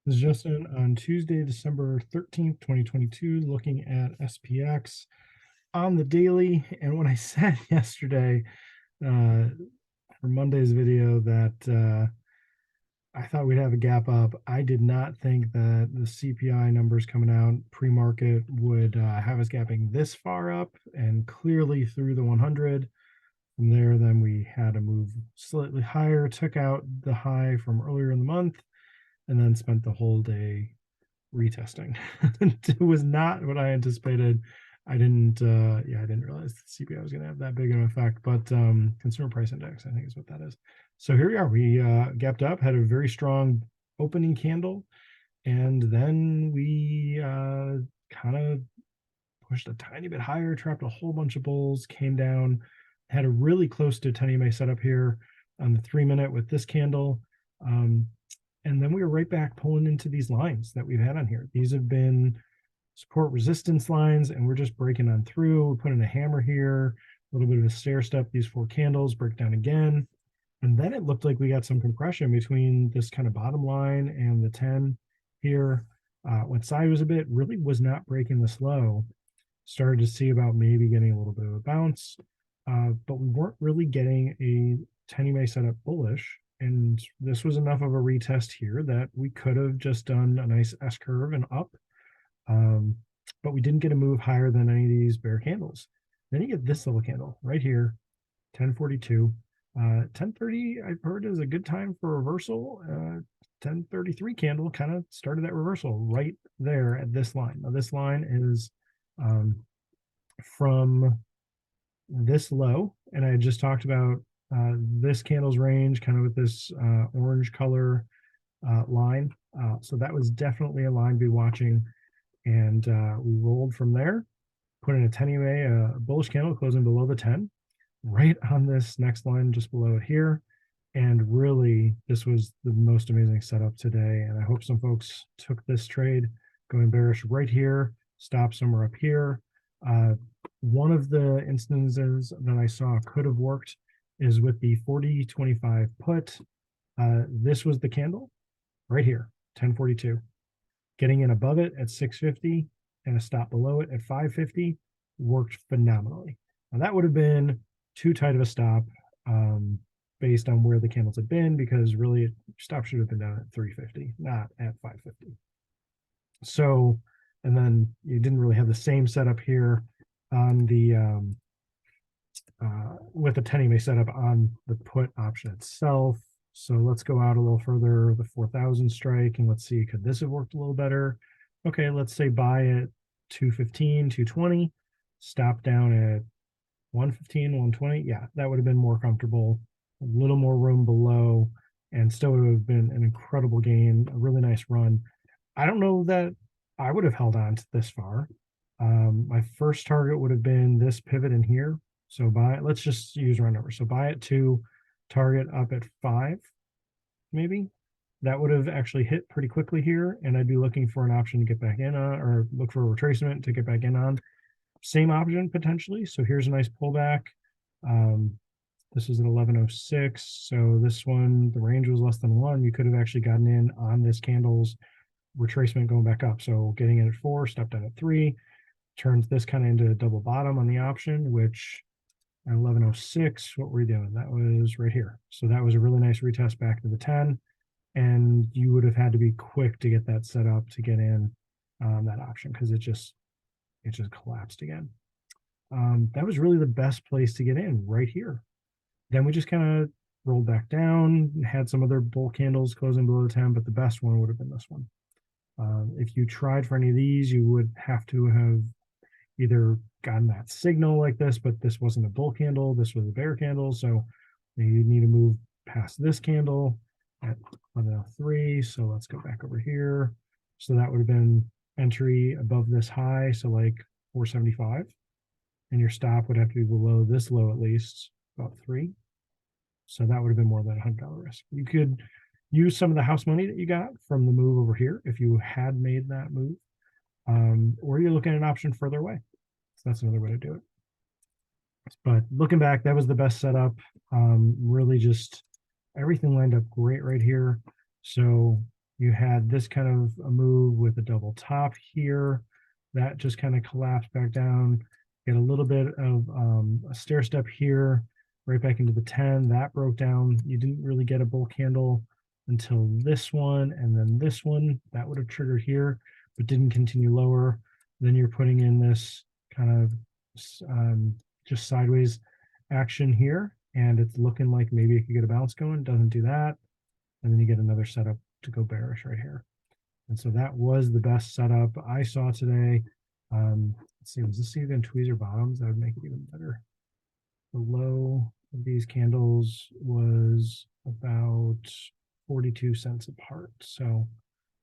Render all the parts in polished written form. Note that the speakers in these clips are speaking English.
This is Justin on Tuesday, December 13th, 2022, looking at SPX on the daily. And when I said yesterday for Monday's video that I thought we'd have a gap up, I did not think that the CPI numbers coming out pre-market would have us gapping this far up and clearly through the 100. From there, then we had a move slightly higher, took out the high from earlier in the month, and then spent the whole day retesting. It was not what I anticipated. I didn't I didn't realize the CPI was going to have that big of an effect, but consumer price index, I think is what that is. So here we are. We gapped up, had a very strong opening candle, and then we kind of pushed a tiny bit higher, trapped a whole bunch of bulls, came down, had a really close to 10 EMA setup here on the 3-minute with this candle. And then we were right back pulling into these lines that we've had on here. These have been support resistance lines, and we're just breaking on through. We're putting a hammer here, a little bit of a stair step, these 4 candles, break down again. And then it looked like we got some compression between this kind of bottom line and the 10 here. Went sideways a bit, really was not breaking this low. Started to see about maybe getting a little bit of a bounce, but we weren't really getting a 10 EMA setup bullish. And this was enough of a retest here that we could have just done a nice S curve and up. But we didn't get a move higher than any of these bear candles. Then you get this little candle right here, 1042. 1030, I've heard, is a good time for reversal. 1033 candle kind of started that reversal right there at this line. Now, this line is from this low, and I just talked about this candle's range kind of with this orange color line. So that was definitely a line to be watching. And we rolled from there, put in a 10 EMA, a bullish candle closing below the 10, right on this next line just below it here. And really, this was the most amazing setup today. And I hope some folks took this trade going bearish right here, stop somewhere up here. One of the instances that I saw could have worked is with the 40-25 put. This was the candle right here, 1042. Getting in above it at 650 and a stop below it at 550 worked phenomenally. Now that would have been too tight of a stop based on where the candles had been, because really stop should have been down at 350, not at 550. So, and then you didn't really have the same setup here on the with the 10 EMA setup on the put option itself. So let's go out a little further, the 4,000 strike, and let's see, could this have worked a little better? Okay, let's say buy at 215, 220, stop down at 115, 120. Yeah, that would have been more comfortable, a little more room below, and still would have been an incredible gain, a really nice run. I don't know that I would have held on to this far. My first target would have been this pivot in here. So buy it, let's just use round number. So buy it to target up at 5, maybe. That would have actually hit pretty quickly here, and I'd be looking for an option to get back in on, or look for a retracement to get back in on. Same option potentially. So here's a nice pullback. This is an 1106. So this one, the range was less than 1. You could have actually gotten in on this candle's retracement going back up. So getting in at 4, step down at 3, turns this kind of into a double bottom on the option, which at 1106, what were we doing? That was right here. So that was a really nice retest back to the 10. And you would have had to be quick to get that set up to get in that option, because it just collapsed again. That was really the best place to get in, right here. Then we just kind of rolled back down, had some other bull candles closing below the 10, but the best one would have been this one. If you tried for any of these, you would have to have either gotten that signal like this, but this wasn't a bull candle, this was a bear candle. So you need to move past this candle at 1103. So let's go back over here. So that would have been entry above this high, so like 475. And your stop would have to be below this low at least, about 3. So that would have been more than $100 risk. You could use some of the house money that you got from the move over here if you had made that move. Or you're looking at an option further away. So that's another way to do it. But looking back, that was the best setup. Really just everything lined up great right here. So You had this kind of a move with a double top here. That just kind of collapsed back down. Get a little bit of a stair step here, right back into the 10. That broke down. You didn't really get a bull candle until this one, and then this one. That would have triggered here, but didn't continue lower. Then you're putting in this kind of just sideways action here, and it's looking like maybe it could get a bounce going. Doesn't do that. And then you get another setup to go bearish right here. And so that was the best setup I saw today. Let's see, was this even tweezer bottoms? That would make it even better. The low of these candles was about 42 cents apart. So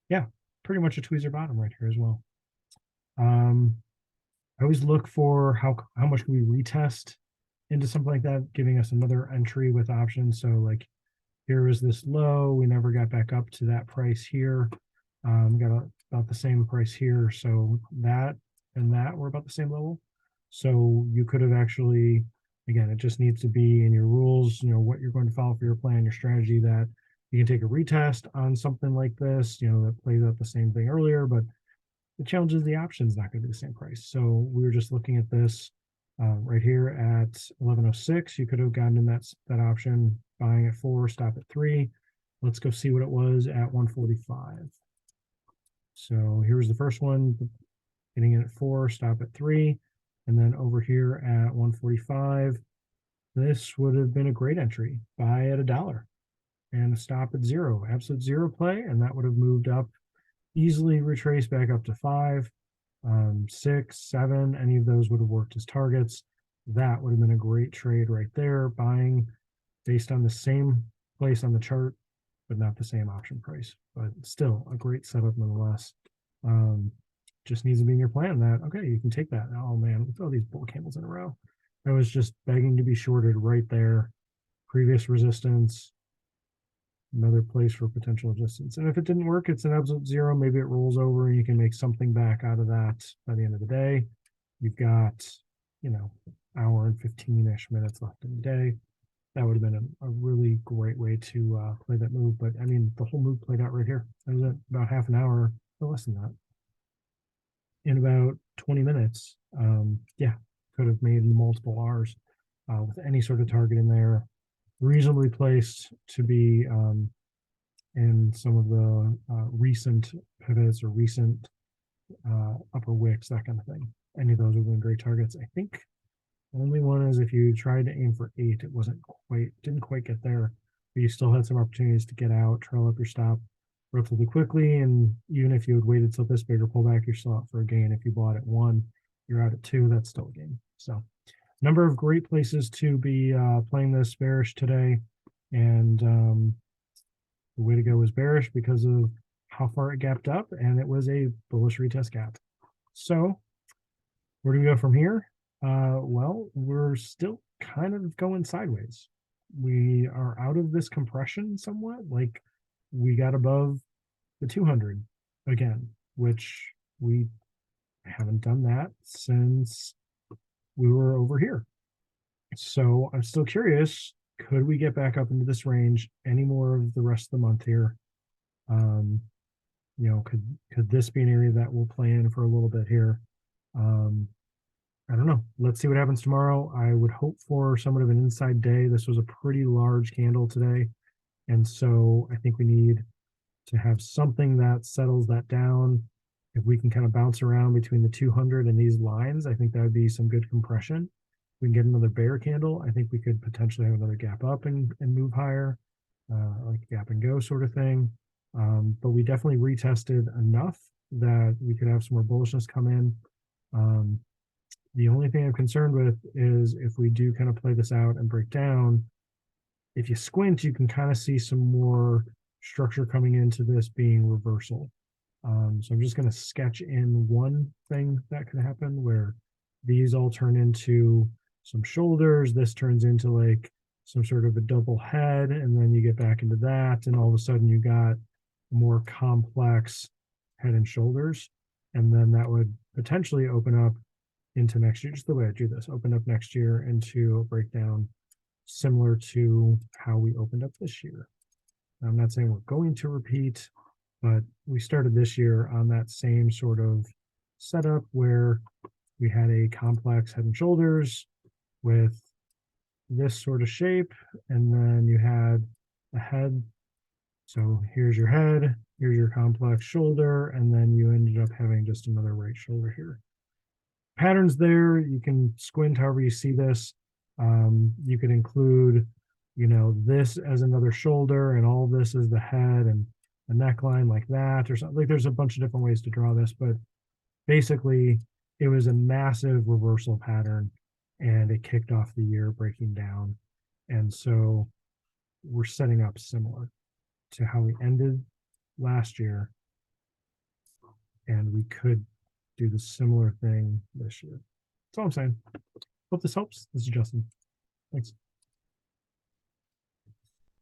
yeah, pretty much a tweezer bottom right here as well. I always look for how much can we retest into something like that, giving us another entry with options. So like here was this low, we never got back up to that price here. Got about the same price here. So that and that were about the same level. So you could have actually, again, it just needs to be in your rules, what you're going to follow for your plan, your strategy, that you can take a retest on something like this, that plays out the same thing earlier, but the challenge is the option's not going to be the same price. So we were just looking at this right here at 1106. You could have gotten in that option, buying at 4, stop at 3. Let's go see what it was at 145. So here's the first one, getting in at 4, stop at 3. And then over here at 145, this would have been a great entry. Buy at $1 and stop at 0, absolute 0 play. And that would have moved up, easily retraced back up to 5, 6, 7. Any of those would have worked as targets. That would have been a great trade right there. Buying based on the same place on the chart, but not the same option price. But still a great setup nonetheless. Just needs to be in your plan that, okay, you can take that. Oh man, look at all these bull candles in a row. I was just begging to be shorted right there. Previous resistance, another place for potential resistance. And if it didn't work, it's an absolute 0. Maybe it rolls over and you can make something back out of that by the end of the day. You've got, hour and 15-ish minutes left in the day. That would have been a really great way to play that move. But I mean, the whole move played out right here. It was about half an hour, or less than that. In about 20 minutes, yeah, could have made multiple R's with any sort of target in there, reasonably placed to be in some of the recent pivots or recent upper wicks, that kind of thing. Any of those would have been great targets. I think only one is if you tried to aim for 8, it didn't quite get there, but you still had some opportunities to get out, trail up your stop relatively quickly. And even if you had waited till this bigger pullback, you're still out for a gain. If you bought at 1, you're out at 2, that's still a gain. So number of great places to be playing this bearish today. And the way to go was bearish because of how far it gapped up, and it was a bullish retest gap. So where do we go from here? Well, we're still kind of going sideways. We are out of this compression somewhat. Like we got above the 200 again, which we haven't done that since we were over here. So I'm still curious, could we get back up into this range any more of the rest of the month here? Could this be an area that we'll play in for a little bit here? I don't know. Let's see what happens tomorrow. I would hope for somewhat of an inside day. This was a pretty large candle today. And so I think we need to have something that settles that down. If we can kind of bounce around between the 200 and these lines, I think that would be some good compression. If we can get another bear candle, I think we could potentially have another gap up and move higher, like gap and go sort of thing. But we definitely retested enough that we could have some more bullishness come in. The only thing I'm concerned with is if we do kind of play this out and break down, if you squint, you can kind of see some more structure coming into this being reversal. So I'm just going to sketch in one thing that could happen where these all turn into some shoulders. This turns into like some sort of a double head, and then you get back into that, and all of a sudden you got a more complex head and shoulders. And then that would potentially open up into next year, just the way I do this, open up next year into a breakdown similar to how we opened up this year. I'm not saying we're going to repeat But we started this year on that same sort of setup where we had a complex head and shoulders with this sort of shape, and then you had a head. So here's your head, here's your complex shoulder, and then you ended up having just another right shoulder here. Patterns there, you can squint however you see this. You could include, this as another shoulder and all this is the head and a neckline like that or something. Like there's a bunch of different ways to draw this, but basically it was a massive reversal pattern and it kicked off the year breaking down. And so we're setting up similar to how we ended last year. And we could do the similar thing this year. That's all I'm saying. Hope this helps. This is Justin. Thanks.